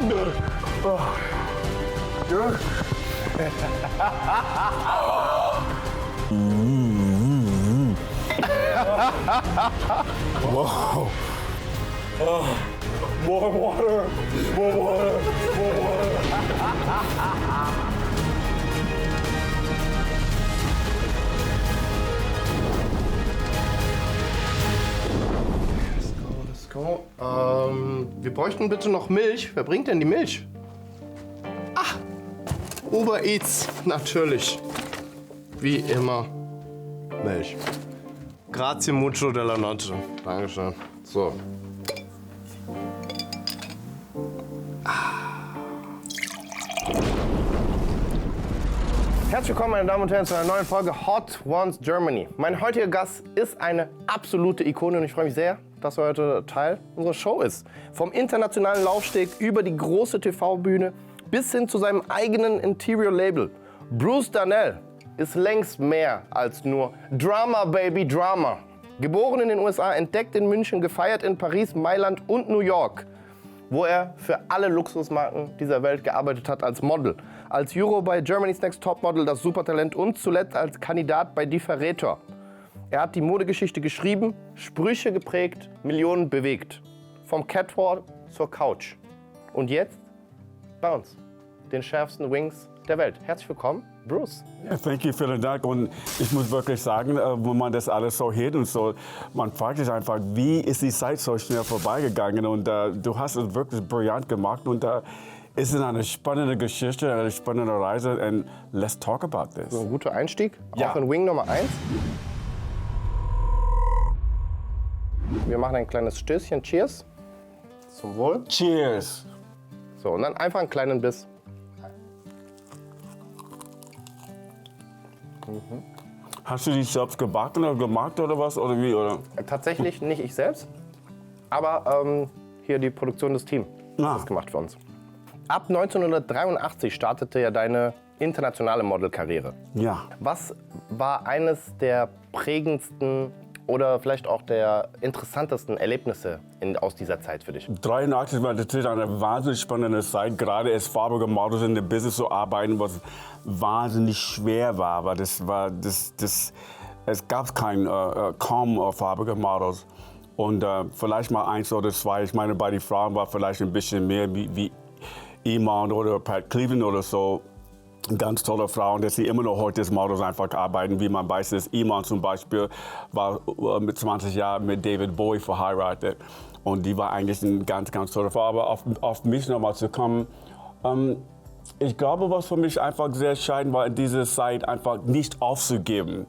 Wow. More water. More water. More water. Let's go. Wir bräuchten bitte noch Milch. Wer bringt denn die Milch? Ah, Uber Eats, natürlich. Wie immer Milch. Grazie mucho della noche. Dankeschön. So. Herzlich willkommen, meine Damen und Herren, zu einer neuen Folge Hot Ones Germany. Mein heutiger Gast ist eine absolute Ikone und ich freue mich sehr, dass er heute Teil unserer Show ist. Vom internationalen Laufsteg über die große TV-Bühne bis hin zu seinem eigenen Interior-Label. Bruce Darnell ist längst mehr als nur Drama Baby Drama. Geboren in den USA, entdeckt in München, gefeiert in Paris, Mailand und New York, wo er für alle Luxusmarken dieser Welt gearbeitet hat als Model, als Juror bei Germany's Next Topmodel, das Supertalent und zuletzt als Kandidat bei Die Verräter. Er hat die Modegeschichte geschrieben, Sprüche geprägt, Millionen bewegt. Vom Catwalk zur Couch. Und jetzt bei uns, den schärfsten Wings der Welt. Herzlich willkommen, Bruce. Ja, thank you, vielen Dank. Und ich muss wirklich sagen, wenn man das alles so hört und so, man fragt sich einfach, wie ist die Zeit so schnell vorbeigegangen? Und du hast es wirklich brillant gemacht. Und es ist eine spannende Geschichte, eine spannende Reise. Und let's talk about this. So ein guter Einstieg, Ja. auch in Wing Nummer 1. Wir machen ein kleines Stößchen. Cheers. Zum Wohl. Cheers. So, und dann einfach einen kleinen Biss. Hast du die selbst gebacken oder gemacht oder was? Oder wie? Oder? Tatsächlich nicht ich selbst, aber hier die Produktion des Teams Ah. hat das gemacht für uns. Ab 1983 startete ja deine internationale Modelkarriere. Ja. Was war eines der prägendsten oder vielleicht auch der interessantesten Erlebnisse aus dieser Zeit für dich? 83 war natürlich eine wahnsinnig spannende Zeit, gerade als farbige Models in dem Business zu arbeiten, was wahnsinnig schwer war, aber es gab kaum farbige Models. Und vielleicht mal eins oder zwei, ich meine, bei den Frauen war vielleicht ein bisschen mehr wie Iman oder Pat Cleveland oder so. Ganz tolle Frauen, dass sie immer noch heute als Models einfach arbeiten. Wie man weiß, dass Iman zum Beispiel war mit 20 Jahren mit David Bowie verheiratet. Und die war eigentlich eine ganz, ganz tolle Frau. Aber auf mich nochmal zu kommen, ich glaube, was für mich einfach sehr entscheidend war, in dieser Zeit einfach nicht aufzugeben.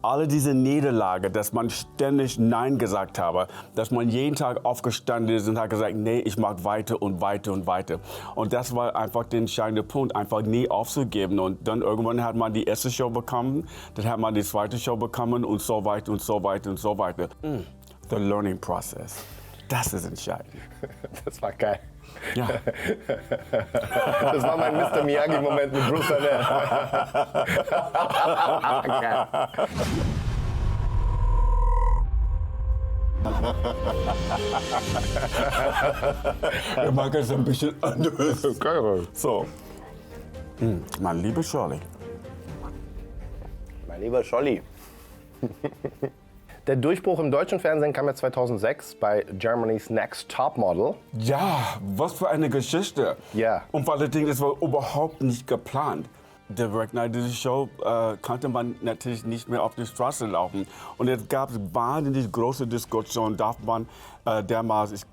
Alle diese Niederlage, dass man ständig Nein gesagt habe, dass man jeden Tag aufgestanden ist und hat gesagt, nee, ich mag weiter und weiter und weiter. Und das war einfach der entscheidende Punkt, einfach nie aufzugeben. Und dann irgendwann hat man die erste Show bekommen, dann hat man die zweite Show bekommen und so weiter und so weiter und so weiter. The learning process, das ist entscheidend. Das war geil. Ja. Das war mein Mr. Miyagi-Moment mit Bruce Darnell. Geil. Ich mag es ein bisschen anders. Geil. So, mein lieber Charlie. Mein lieber Scholli. Der Durchbruch im deutschen Fernsehen kam ja 2006 bei Germany's Next Topmodel. Ja, was für eine Geschichte. Ja. Und vor allen Dingen, das war überhaupt nicht geplant. Direkt nach dieser Show konnte man natürlich nicht mehr auf die Straße laufen. Und es gab wahnsinnig große Diskussionen, darf man damals, ich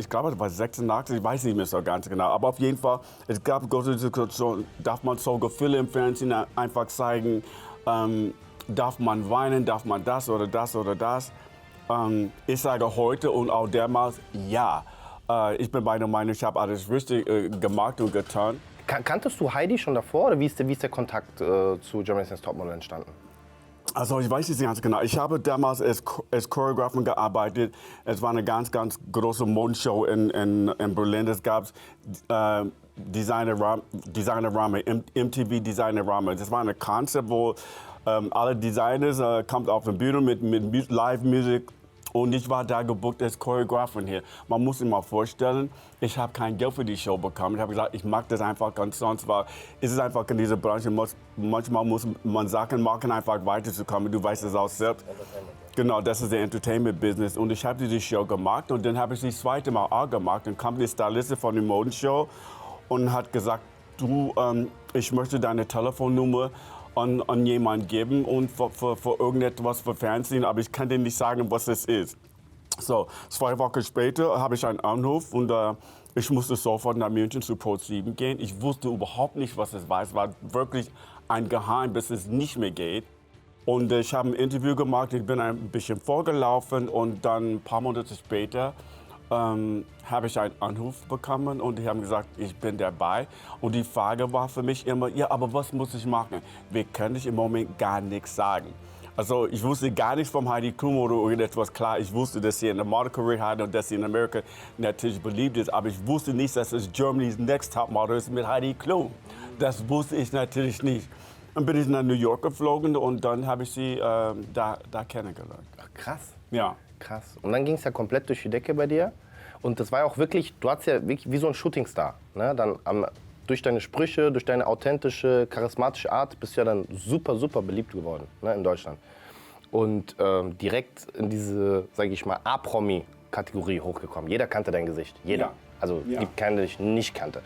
glaube, das war 86, ich weiß nicht mehr so ganz genau. Aber auf jeden Fall, es gab große Diskussionen, darf man so Gefühle im Fernsehen einfach zeigen, darf man weinen, darf man das oder das oder das. Ich sage heute und auch damals, ja. Ich bin meiner Meinung, ich habe alles richtig gemacht und getan. Kanntest du Heidi schon davor oder wie ist der Kontakt zu Germany's Next Topmodel entstanden? Also ich weiß nicht ganz genau. Ich habe damals als Choreographer gearbeitet. Es war eine ganz, ganz große Modenshow in Berlin. Es gab Designerama, MTV Designerama. Das war ein Konzept, wo alle Designers kommen auf die Bühne mit Live-Musik Und ich war da gebucht als Choreografin hier. Man muss sich mal vorstellen, ich habe kein Geld für die Show bekommen. Ich habe gesagt, ich mag das einfach ganz sonst, weil es ist einfach in dieser Branche, manchmal muss man Sachen machen, einfach weiterzukommen. Du weißt es auch selbst. Genau, das ist der Entertainment-Business. Und ich habe diese Show gemacht und dann habe ich das zweite Mal auch gemacht. Dann kam die Stylistin von der Modenshow und hat gesagt, du, ich möchte deine Telefonnummer an jemanden geben und für irgendetwas für Fernsehen, aber ich kann dir nicht sagen, was es ist. So, 2 Wochen später habe ich einen Anruf und ich musste sofort nach München zu Pro7 gehen. Ich wusste überhaupt nicht, was es war. Es war wirklich ein Geheim, bis es nicht mehr geht. Und ich habe ein Interview gemacht, ich bin ein bisschen vorgelaufen und dann ein paar Monate später habe ich einen Anruf bekommen und die haben gesagt, ich bin dabei. Und die Frage war für mich immer, ja, aber was muss ich machen? Wir können ich im Moment gar nichts sagen. Also ich wusste gar nichts vom Heidi Klum oder irgendetwas. Klar, ich wusste, dass sie eine Modelkarriere hat und dass sie in Amerika natürlich beliebt ist. Aber ich wusste nicht, dass es Germany's Next Top Model ist mit Heidi Klum. Das wusste ich natürlich nicht. Dann bin ich nach New York geflogen und dann habe ich sie da kennengelernt. Ach, krass. Ja. Krass. Und dann ging es ja komplett durch die Decke bei dir. Und das war ja auch wirklich, du hattest ja wirklich wie so ein Shootingstar. Ne? Dann durch deine Sprüche, durch deine authentische, charismatische Art bist du ja dann super, super beliebt geworden, ne, in Deutschland. Und direkt in diese, sage ich mal, A-Promi-Kategorie hochgekommen. Jeder kannte dein Gesicht. Jeder. Ja. Also Ja. gibt keinen, der dich nicht kannte.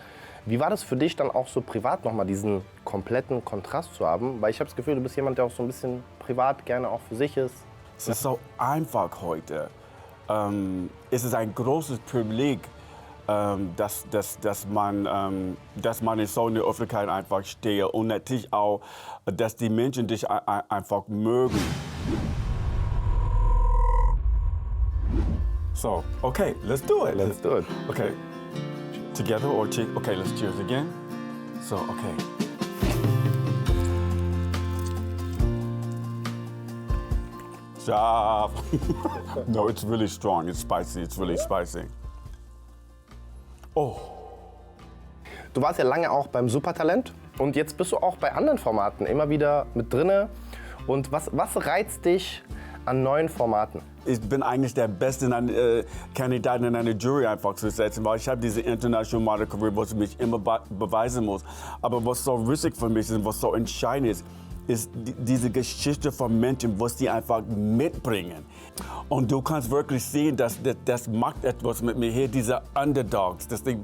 Wie war das für dich dann auch so privat nochmal, diesen kompletten Kontrast zu haben? Weil ich habe das Gefühl, du bist jemand, der auch so ein bisschen privat gerne auch für sich ist. Es ist so einfach heute. Es ist ein großes Privileg, dass man in so einer Öffentlichkeit einfach stehe und natürlich auch, dass die Menschen dich einfach mögen. So, okay, let's do it. Let's do it. Okay, together or okay, let's cheers again. So, okay. Stop. No, it's really strong. It's spicy. It's really spicy. Oh. Du warst ja lange auch beim Supertalent und jetzt bist du auch bei anderen Formaten immer wieder mit drinne. Und was reizt dich an neuen Formaten? Ich bin eigentlich der beste Kandidat in eine Jury einfach zu setzen, weil ich habe diese internationale Modelkarriere, was ich mich immer beweisen muss. Aber was so wichtig für mich ist und was so entscheidend ist diese Geschichte von Menschen, was die einfach mitbringen. Und du kannst wirklich sehen, dass das macht etwas mit mir hier, diese Underdogs, dass die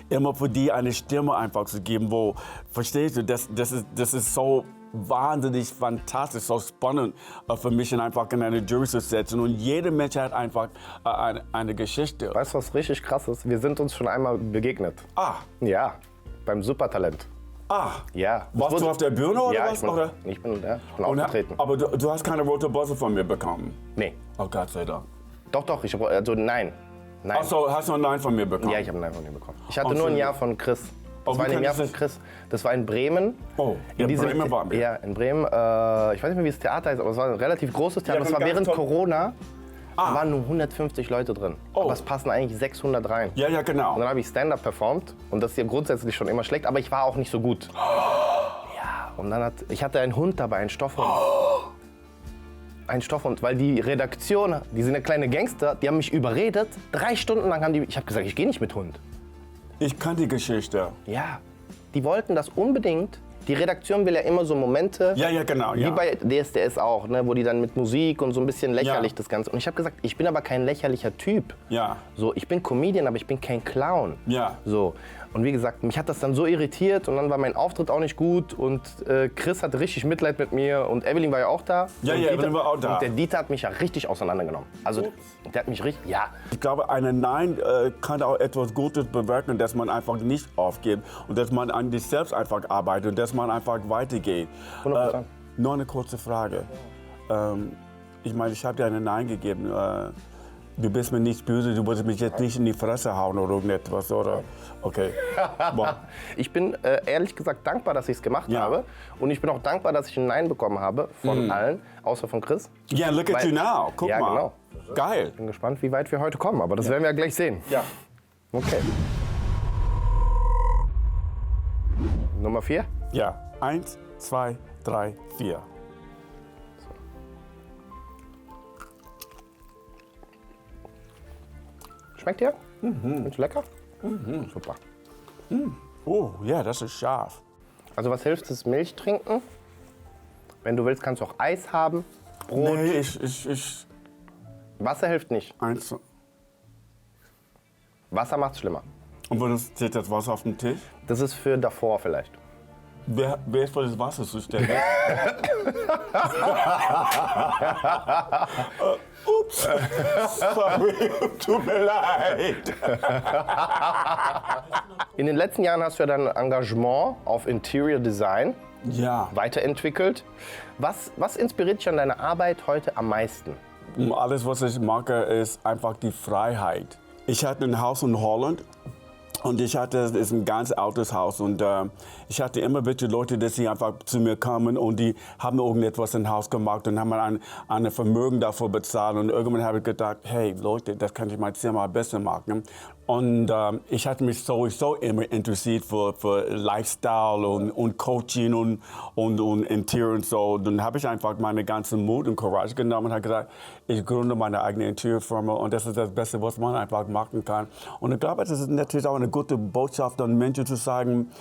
immer für die eine Stimme einfach zu geben, wo, verstehst du, das ist so wahnsinnig fantastisch, so spannend für mich, einfach in eine Jury zu setzen. Und jeder Mensch hat einfach eine Geschichte. Weißt du, was richtig krass ist? Wir sind uns schon einmal begegnet. Ah, Ja, beim Supertalent. Ja. warst du auf der Bühne oder Ja, was? ich bin aufgetreten. Aber du hast keine rote Buzzer von mir bekommen? Nee. Oh Gott sei Dank. Doch, nein. Nein. Ach so, hast du ein Nein von mir bekommen? Ja, ich habe einen Nein von dir bekommen. Ich hatte Oh, nur ein schön. Jahr von Chris. Oh, Das war wie ein Jahr kann von Chris. Das war in Bremen. Oh, in Bremen waren wir. Ja, in Bremen. Ich weiß nicht mehr, wie das Theater heißt, aber es war ein relativ großes Theater. Ja, Das war ganz während toll. Corona. Da waren nur 150 Leute drin. Oh. Aber es passen eigentlich 600 rein. Ja, ja, genau. Und dann habe ich Stand-up performt. Und das ist ja grundsätzlich schon immer schlecht, aber ich war auch nicht so gut. Ja, und dann ich hatte einen Hund dabei, einen Stoffhund. Ein Stoffhund, weil die Redaktion, die sind ja kleine Gangster, die haben mich überredet. 3 Stunden lang ich habe gesagt, ich gehe nicht mit Hund. Ich kann die Geschichte. Ja, die wollten das unbedingt. Die Redaktion will ja immer so Momente, Ja, ja, genau. wie Ja. bei DSDS auch, ne, wo die dann mit Musik und so ein bisschen lächerlich Ja. das Ganze. Und ich habe gesagt, ich bin aber kein lächerlicher Typ. Ja. So, ich bin Comedian, aber ich bin kein Clown. Ja. So. Und wie gesagt, mich hat das dann so irritiert und dann war mein Auftritt auch nicht gut und Chris hatte richtig Mitleid mit mir und Evelyn war ja auch da. Ja, und ja, Evelyn war auch da. Und der Dieter hat mich ja richtig auseinandergenommen. Also, der hat mich richtig, ja. Ich glaube, ein Nein kann auch etwas Gutes bewirken, dass man einfach nicht aufgibt und dass man an sich selbst einfach arbeitet und dass man einfach weitergeht. 100%. Nur eine kurze Frage. Ich meine, ich habe dir einen Nein gegeben. Du bist mir nicht böse, du wolltest mich jetzt nicht in die Fresse hauen oder irgendetwas, oder? Okay. Boah. Ich bin ehrlich gesagt dankbar, dass ich es gemacht Ja. habe. Und ich bin auch dankbar, dass ich ein Nein bekommen habe von allen, außer von Chris. Yeah, look at Weil- you now. Guck Ja, mal. genau. Geil. Bin gespannt, wie weit wir heute kommen, aber das werden wir ja gleich sehen. Ja. Okay. Nummer 4. Ja. 1, 2, 3, 4. Schmeckt dir? Ist lecker? Super. Oh, ja, das ist scharf. Also was hilft, ist Milch trinken. Wenn du willst, kannst du auch Eis haben. Brot. Nee, Wasser hilft nicht. eins. Wasser macht's schlimmer. Und wo steht das Wasser auf dem Tisch? Das ist für davor vielleicht. Wer ist für das Wasser zuständig? Ups. Sorry, tut mir leid. In den letzten Jahren hast du ja dein Engagement auf Interior Design Ja, weiterentwickelt. Was inspiriert dich an deiner Arbeit heute am meisten? alles, was ich mag, ist einfach die Freiheit. Ich hatte ein Haus in Holland. Und das ist ein ganz altes Haus und ich hatte immer bitte Leute, dass sie einfach zu mir kamen und die haben irgendetwas im Haus gemacht und haben ein Vermögen dafür bezahlt und irgendwann habe ich gedacht, hey Leute, das kann ich mein Zimmer besser machen. Und ich hatte mich sowieso immer interessiert für Lifestyle und Coaching und Interior und so. Und dann habe ich einfach meine ganzen Mut und Courage genommen und habe gesagt, ich gründe meine eigene Interiorfirma und das ist das Beste, was man einfach machen kann. Und ich glaube, das ist natürlich auch eine gute Botschaft an Menschen zu sagen,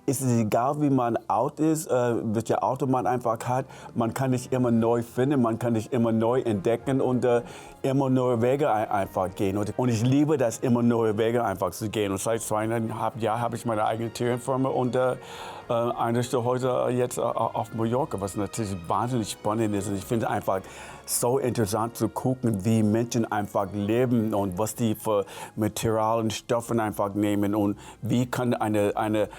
es ist egal, wie man alt ist, welche Auto man einfach hat. Man kann nicht immer neu finden, man kann nicht immer neu entdecken und immer neue Wege einfach gehen. Und ich liebe das, immer neue Wege einfach zu gehen. Und seit 2,5 Jahren habe ich meine eigene Interiorfirma und eine heute jetzt auf Mallorca, was natürlich wahnsinnig spannend ist. Und ich finde einfach so interessant zu gucken, wie Menschen einfach leben und was die für Materialien, Stoffe einfach nehmen und wie kann eine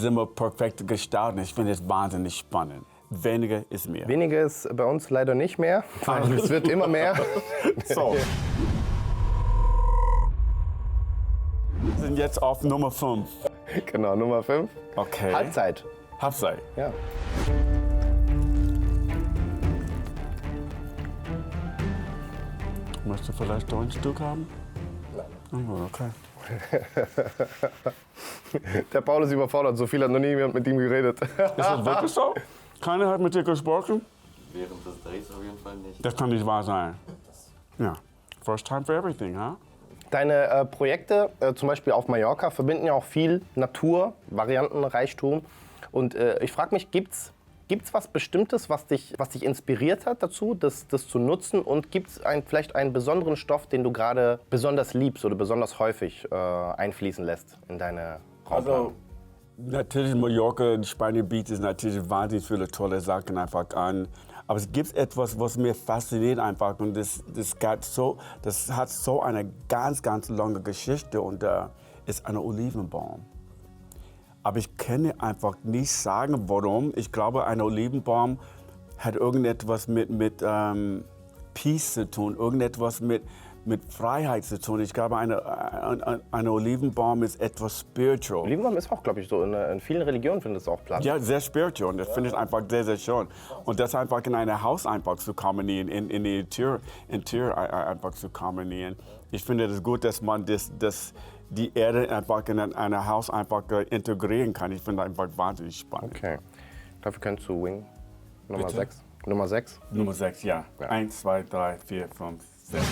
Zimmer perfekt gestalten. Ich finde es wahnsinnig spannend. Weniger ist mehr. Weniger ist bei uns leider nicht mehr, weil es wird immer mehr. So. Wir sind jetzt auf Nummer 5. Genau, Nummer 5. Okay. Halbzeit. Halbzeit. Ja. Möchtest du vielleicht ein Stück haben? Nein. Oh, okay. Der Paul ist überfordert, so viel hat noch nie jemand mit ihm geredet. Ist das wirklich so? Keiner hat mit dir gesprochen? Während des Drehs auf jeden Fall nicht. Das kann nicht wahr sein. Ja. First time for everything, huh? Deine Projekte, zum Beispiel auf Mallorca, verbinden ja auch viel Natur, Variantenreichtum. Und ich frage mich, gibt's was Bestimmtes, was dich inspiriert hat dazu, das zu nutzen? Und gibt es vielleicht einen besonderen Stoff, den du gerade besonders liebst oder besonders häufig einfließen lässt in deine Raumplanung? Also, natürlich Mallorca, Spanien bietet natürlich wahnsinnig viele tolle Sachen einfach an. Aber es gibt etwas, was mir fasziniert einfach und das hat so eine ganz, ganz lange Geschichte und ist ein Olivenbaum. Aber ich kann einfach nicht sagen, warum. Ich glaube, ein Olivenbaum hat irgendetwas mit Peace zu tun, irgendetwas mit Freiheit zu tun. Ich glaube, ein Olivenbaum ist etwas spiritual. Olivenbaum ist auch, glaube ich, so. In vielen Religionen findet es auch Platz. Ja, sehr spiritual. Und das finde ich einfach sehr, sehr schön. Und das einfach in ein Haus einfach zu kombinieren, in die Interior einfach zu kombinieren. Ich finde es gut, dass man die Erde einfach in ein Haus einfach integrieren kann. Ich finde einfach wahnsinnig spannend. Okay. Dafür kennst du Wing Nummer Bitte? 6. Nummer 6. Nummer 6, ja. Ja. 1, 2, 3, 4, 5, 6.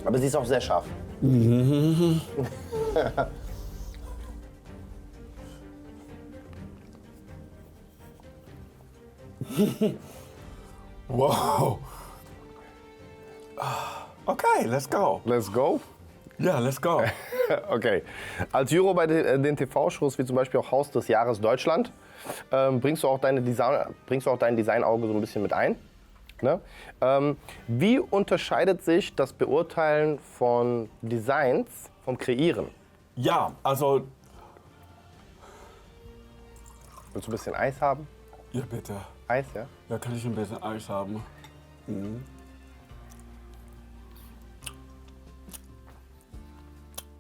Aber sie ist auch sehr scharf. Wow. Okay, let's go. Let's go. Ja, let's go. Okay. Als Juror bei den TV-Shows wie zum Beispiel auch Haus des Jahres Deutschland bringst du auch dein Designauge so ein bisschen mit ein. Ne? Wie unterscheidet sich das Beurteilen von Designs vom Kreieren? Ja, also, Willst du ein bisschen Eis haben? ja bitte. Eis, ja? Ja, kann ich ein bisschen Eis haben?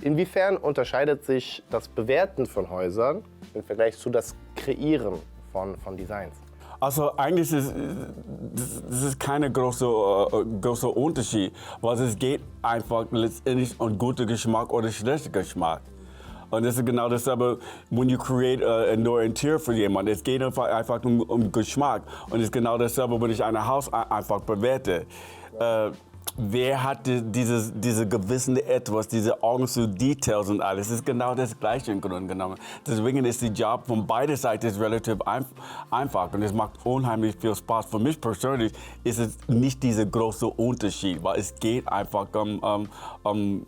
Inwiefern unterscheidet sich das Bewerten von Häusern im Vergleich zu das Kreieren von Designs? Also eigentlich ist das keine große Unterschied, weil es geht einfach letztendlich um guten Geschmack oder schlechten Geschmack. Und das ist genau dasselbe, when you create ein neues Tier für jemanden. Es geht einfach um Geschmack. Und es ist genau dasselbe, wenn ich ein Haus einfach bewerte. Wer hat diese gewissen Etwas, diese Augen zu Details und alles? Es ist genau das Gleiche im Grunde genommen. Deswegen ist der Job von beider Seiten relativ einfach und es macht unheimlich viel Spaß. Für mich persönlich ist es nicht dieser große Unterschied, weil es geht einfach um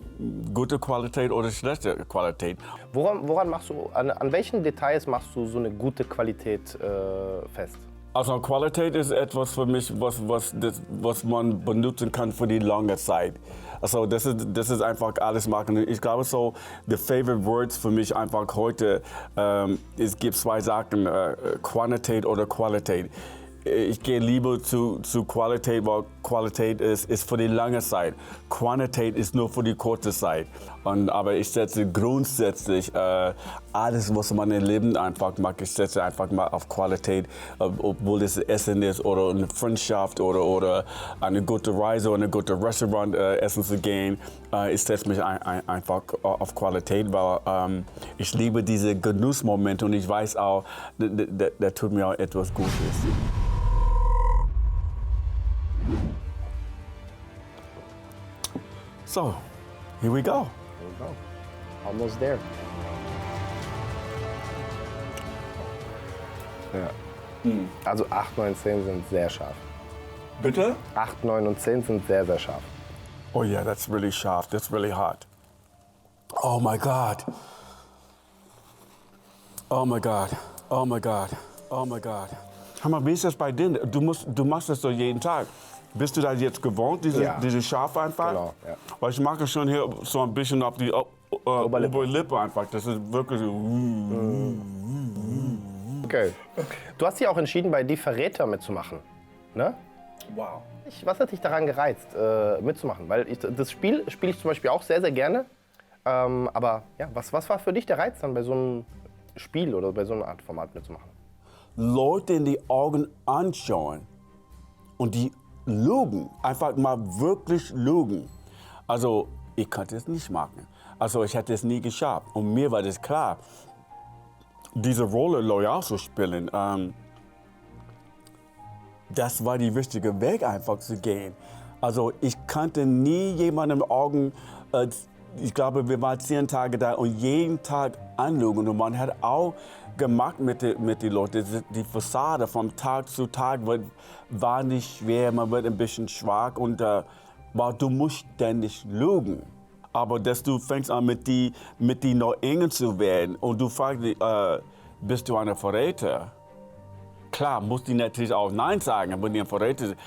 gute Qualität oder schlechte Qualität. Woran machst du, an welchen Details machst du so eine gute Qualität fest? Also Qualität ist etwas für mich, was man benutzen kann für die lange Zeit. Also das ist einfach alles machen. Ich glaube so, the favorite words für mich einfach heute, es gibt zwei Sachen, Quantität oder Qualität. Ich gehe lieber zu Qualität, weil Qualität ist für die lange Zeit. Quantität ist nur für die kurze Zeit. Aber ich setze grundsätzlich alles, was man im Leben einfach macht, ich setze einfach mal auf Qualität, obwohl es Essen ist oder eine Freundschaft oder eine gute Reise oder ein gutes Restaurant essen zu gehen. Ich setze mich einfach auf Qualität, weil ich liebe diese Genussmomente und ich weiß auch, der tut mir auch etwas Gutes. So, here we go. There you go. Almost there. Ja. Also 8, 9, 10 sind sehr scharf. Bitte? 8, 9 und 10 sind sehr, sehr scharf. Oh yeah, that's really sharp. That's really hot. Oh my God. Oh my God. Oh my God. Oh my God. Hör mal, wie ist das bei dir? Du machst das doch jeden Tag. Bist du da jetzt gewohnt, diese Schärfe einfach? Genau, ja. Weil ich mache schon hier so ein bisschen auf die Oberlippe einfach. Das ist wirklich so. Okay. Du hast dich auch entschieden, bei Die Verräter mitzumachen, ne? Wow. Was hat dich daran gereizt, mitzumachen? Weil das Spiel spiele ich zum Beispiel auch sehr, sehr gerne. Aber ja, was war für dich der Reiz, dann bei so einem Spiel oder bei so einer Art Format mitzumachen? Leute in die Augen anschauen und die lügen, einfach mal wirklich lügen. Also ich konnte es nicht machen. Also ich hätte es nie geschafft. Und mir war das klar, diese Rolle loyal zu spielen, das war der richtige Weg einfach zu gehen. Also ich kannte nie jemanden im Augen, ich glaube wir waren 10 Tage da und jeden Tag anlügen. Und man hat auch gemacht mit den Leuten. Die Fassade vom Tag zu Tag war nicht schwer, man wird ein bisschen schwach und weil du musst ständig lügen. Aber dass du fängst an mit die noch enger zu werden und du fragst dich, bist du ein Verräter? Klar, muss die natürlich auch Nein sagen, wenn die ein Verräter sind.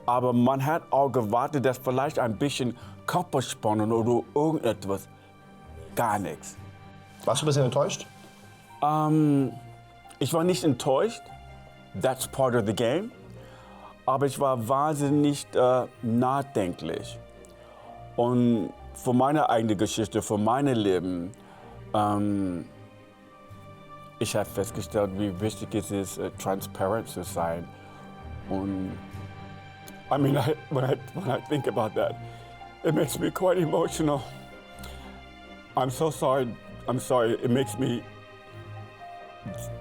Aber man hat auch gewartet, dass vielleicht ein bisschen Körperspannung oder irgendetwas. Gar nichts. Warst du ein bisschen enttäuscht? Ich war nicht enttäuscht. That's part of the game. Aber ich war wahnsinnig nachdenklich. Und für meine eigene Geschichte, für mein Leben, ich habe festgestellt, wie wichtig es ist, transparent zu sein. Und I mean, when I think about that, it makes me quite emotional. I'm so sorry. I'm sorry. It makes me.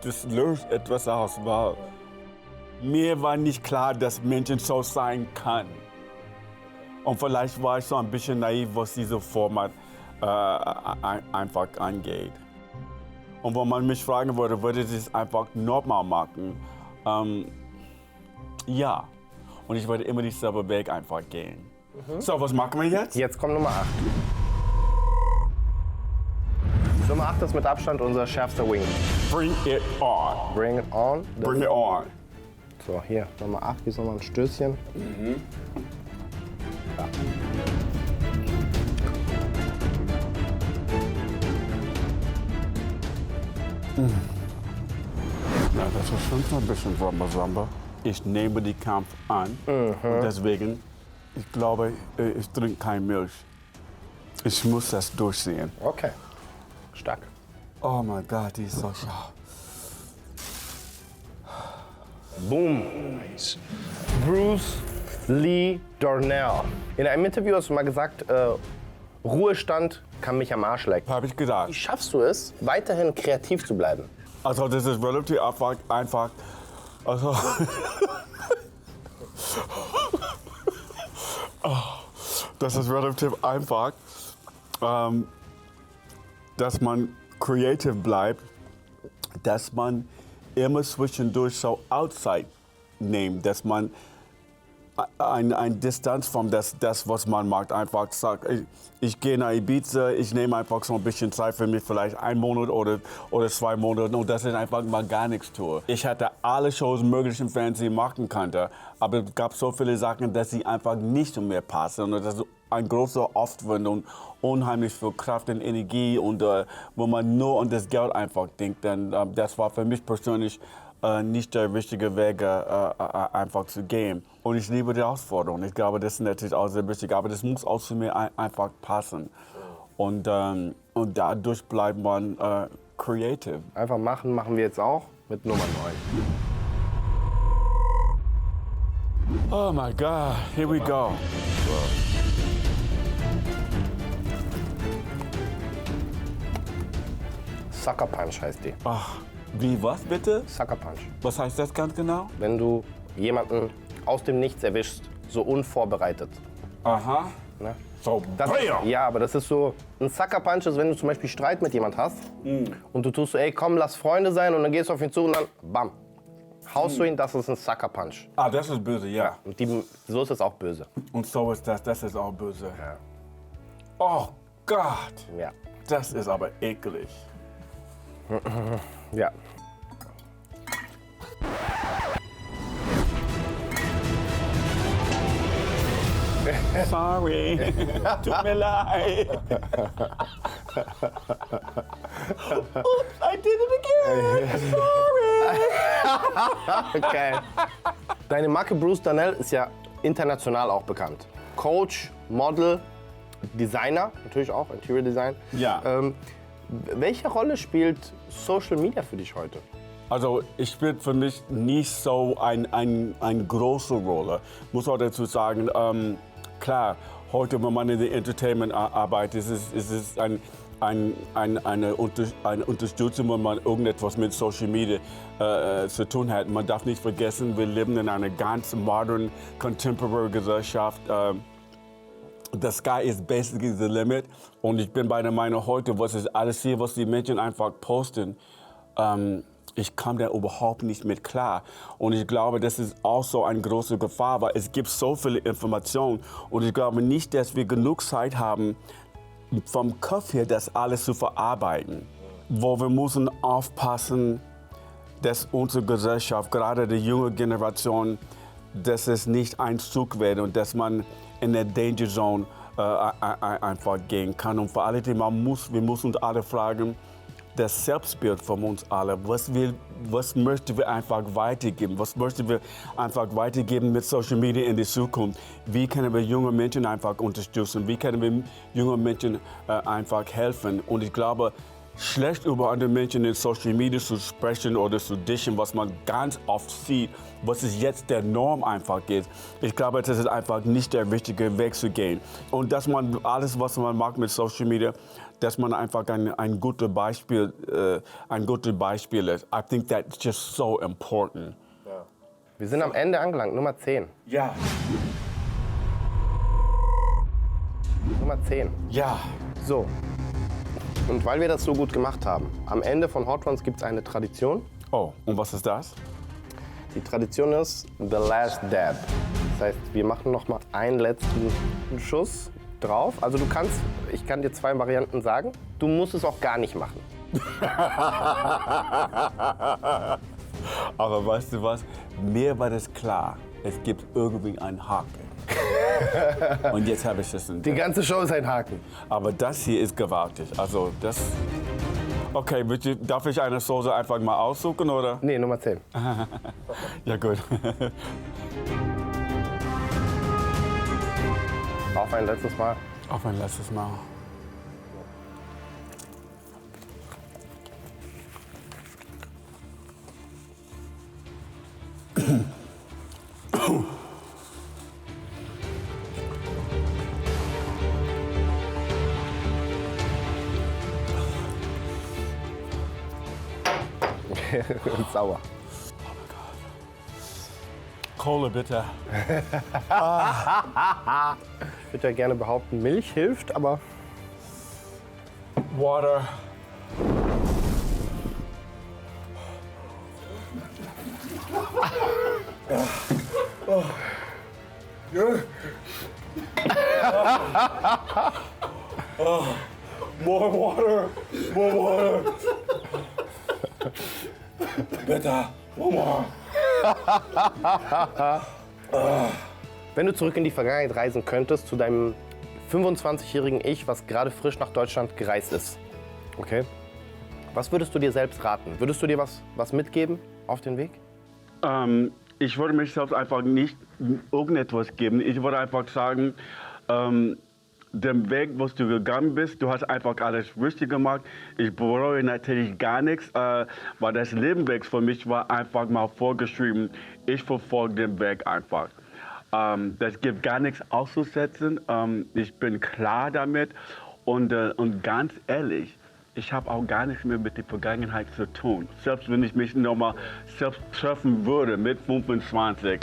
Das löst etwas aus, weil mir war nicht klar, dass Menschen so sein kann. Und vielleicht war ich so ein bisschen naiv, was diese Format einfach angeht. Und wenn man mich fragen würde, würde ich es einfach normal machen? Ja. Und ich würde immer dieselbe Weg einfach gehen. So, was machen wir jetzt? Jetzt kommt Nummer 8. Nummer 8 ist mit Abstand unser schärfster Wing. Bring it on. Bring it on. Bring it on. So, hier, Nummer 8, hier ist nochmal ein Stößchen. Ja. Ja, das ist schon so ein bisschen Rambazamba. Ich nehme den Kampf an. Und deswegen, ich glaube, ich trinke keine Milch. Ich muss das durchsehen. Okay, stark. Oh mein Gott, die ist so scharf. Boom. Bruce Lee Darnell. In einem Interview hast du mal gesagt, Ruhestand kann mich am Arsch lecken. Habe ich gesagt. Wie schaffst du es, weiterhin kreativ zu bleiben? Also das ist relativ einfach. Also das ist relativ einfach, dass man creative bleibt, dass man immer zwischendurch so outside nimmt, dass man eine Distanz von das, was man macht, einfach sagt, ich gehe nach Ibiza, ich nehme einfach so ein bisschen Zeit für mich, vielleicht 1 Monat oder 2 Monate und dass ich einfach mal gar nichts tue. Ich hätte alle Shows möglich im Fernsehen machen können, aber es gab so viele Sachen, dass sie einfach nicht zu mir passen und das ist ein großer Aufwand und unheimlich viel Kraft und Energie und wo man nur an das Geld einfach denkt, dann das war für mich persönlich nicht der richtige Weg, einfach zu gehen. Und ich liebe die Herausforderung. Ich glaube, das ist natürlich auch sehr wichtig. Aber das muss auch zu mir einfach passen. Und dadurch bleibt man creative. Einfach machen wir jetzt auch mit Nummer 9. Oh my God, here we go. Sucker Punch heißt die. Ach, wie, was bitte? Sucker Punch. Was heißt das ganz genau? Wenn du jemanden aus dem Nichts erwischst, so unvorbereitet. Aha. Ne? So, Das, bam! ja, aber das ist so, ein Sucker Punch ist, wenn du zum Beispiel Streit mit jemand hast und du tust so, ey, komm, lass Freunde sein und dann gehst du auf ihn zu und dann, bam, haust du ihn, das ist ein Sucker Punch. Ah, das ist böse, ja. Und so ist es auch böse. Und so ist das ist auch böse. Ja. Oh Gott, Ja. das ist aber eklig. Ja. Sorry, tut mir leid. Oops, I did it again. Sorry. Okay. Deine Marke Bruce Darnell ist ja international auch bekannt. Coach, Model, Designer, natürlich auch, Interior Design. Ja. Welche Rolle spielt Social Media für dich heute? Also ich spiele für mich nicht so eine große Rolle. Muss auch dazu sagen, klar, heute, wenn man in der Entertainment arbeitet, ist es eine Unterstützung, wenn man irgendetwas mit Social Media zu tun hat. Man darf nicht vergessen, wir leben in einer ganz modernen, contemporary Gesellschaft. The sky is basically the limit. Und ich bin bei der Meinung heute, was ist alles hier, was die Menschen einfach posten, ich kam da überhaupt nicht mit klar. Und ich glaube, das ist auch so eine große Gefahr, weil es gibt so viele Informationen. Und ich glaube nicht, dass wir genug Zeit haben, vom Kopf her das alles zu verarbeiten. Wo wir müssen aufpassen, dass unsere Gesellschaft, gerade die junge Generation, dass es nicht ein Zug wird und dass man in der Danger Zone einfach gehen kann. Und vor allem, wir müssen uns alle fragen, das Selbstbild von uns alle, was möchten wir einfach weitergeben, was möchten wir einfach weitergeben mit Social Media in die Zukunft, wie können wir junge Menschen einfach unterstützen, wie können wir junge Menschen einfach helfen. Und ich glaube, schlecht über andere Menschen in Social Media zu sprechen oder zu dischen, was man ganz oft sieht, was es jetzt der Norm einfach ist. Ich glaube, das ist einfach nicht der richtige Weg zu gehen. Und dass man alles, was man macht mit Social Media, dass man einfach ein gutes Beispiel ist. I think that's just so important. Wir sind am Ende angelangt, Nummer 10. Ja. Nummer 10. Ja. So. Und weil wir das so gut gemacht haben, am Ende von Hot Ones gibt es eine Tradition. Oh, und was ist das? Die Tradition ist The Last Dab. Das heißt, wir machen noch mal einen letzten Schuss drauf. Also ich kann dir 2 Varianten sagen. Du musst es auch gar nicht machen. Aber weißt du was? Mir war das klar. Es gibt irgendwie einen Haken. Und jetzt habe ich es Die entdeckt. ganze Show ist ein Haken. Aber das hier ist gewaltig. Also das. Okay, darf ich eine Soße einfach mal aussuchen, oder? Nee, Nummer 10. Ja, gut. Auf ein letztes Mal. Auf ein letztes Mal. Sauer. Kohle bitte. Ich würde ja gerne behaupten, Milch hilft, aber Water. More water. More water. Bitte. More more. wenn du zurück in die Vergangenheit reisen könntest, zu deinem 25-jährigen Ich, was gerade frisch nach Deutschland gereist ist, okay? Was würdest du dir selbst raten? Würdest du dir was mitgeben auf den Weg? Ich würde mich selbst einfach nicht irgendetwas geben. Ich würde einfach sagen, den Weg, wo du gegangen bist, du hast einfach alles richtig gemacht. Ich bereue natürlich gar nichts, weil das Lebenweg für mich war einfach mal vorgeschrieben. Ich verfolge den Weg einfach. Das gibt gar nichts auszusetzen. Ich bin klar damit und ganz ehrlich, ich habe auch gar nichts mehr mit der Vergangenheit zu tun. Selbst wenn ich mich nochmal selbst treffen würde mit 25,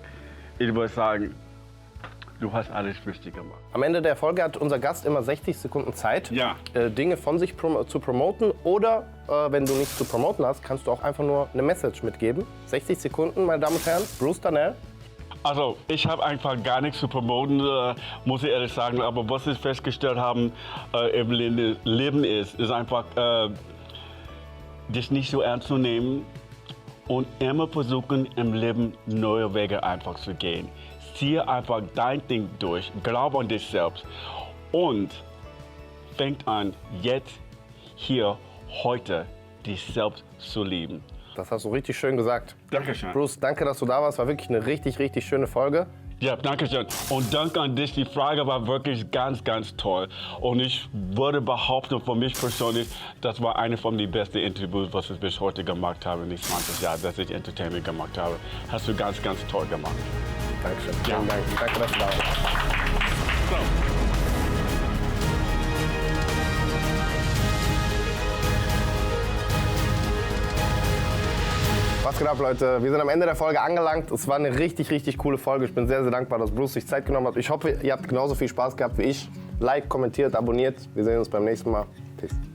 ich würde sagen, du hast alles richtig gemacht. Am Ende der Folge hat unser Gast immer 60 Sekunden Zeit, Ja. Dinge von sich zu promoten. Oder wenn du nichts zu promoten hast, kannst du auch einfach nur eine Message mitgeben. 60 Sekunden, meine Damen und Herren. Bruce Darnell. Also, ich habe einfach gar nichts zu promoten, muss ich ehrlich sagen. Aber was wir festgestellt haben im Leben ist einfach, dich nicht so ernst zu nehmen und immer versuchen, im Leben neue Wege einfach zu gehen. Ziehe einfach dein Ding durch, glaub an dich selbst und fängt an, jetzt, hier, heute, dich selbst zu lieben. Das hast du richtig schön gesagt. Dankeschön. Bruce, danke, dass du da warst. War wirklich eine richtig, richtig schöne Folge. Ja, danke schön. Und danke an dich. Die Frage war wirklich ganz, ganz toll. Und ich würde behaupten, für mich persönlich, das war eine von den besten Interviews, was ich bis heute gemacht habe in den 20 Jahren, dass ich Entertainment gemacht habe. Hast du ganz, ganz toll gemacht. Dankeschön. Ja. Vielen Dank. Danke, dass du da warst. So. Was geht ab, Leute? Wir sind am Ende der Folge angelangt. Es war eine richtig, richtig coole Folge. Ich bin sehr, sehr dankbar, dass Bruce sich Zeit genommen hat. Ich hoffe, ihr habt genauso viel Spaß gehabt wie ich. Like, kommentiert, abonniert. Wir sehen uns beim nächsten Mal. Peace.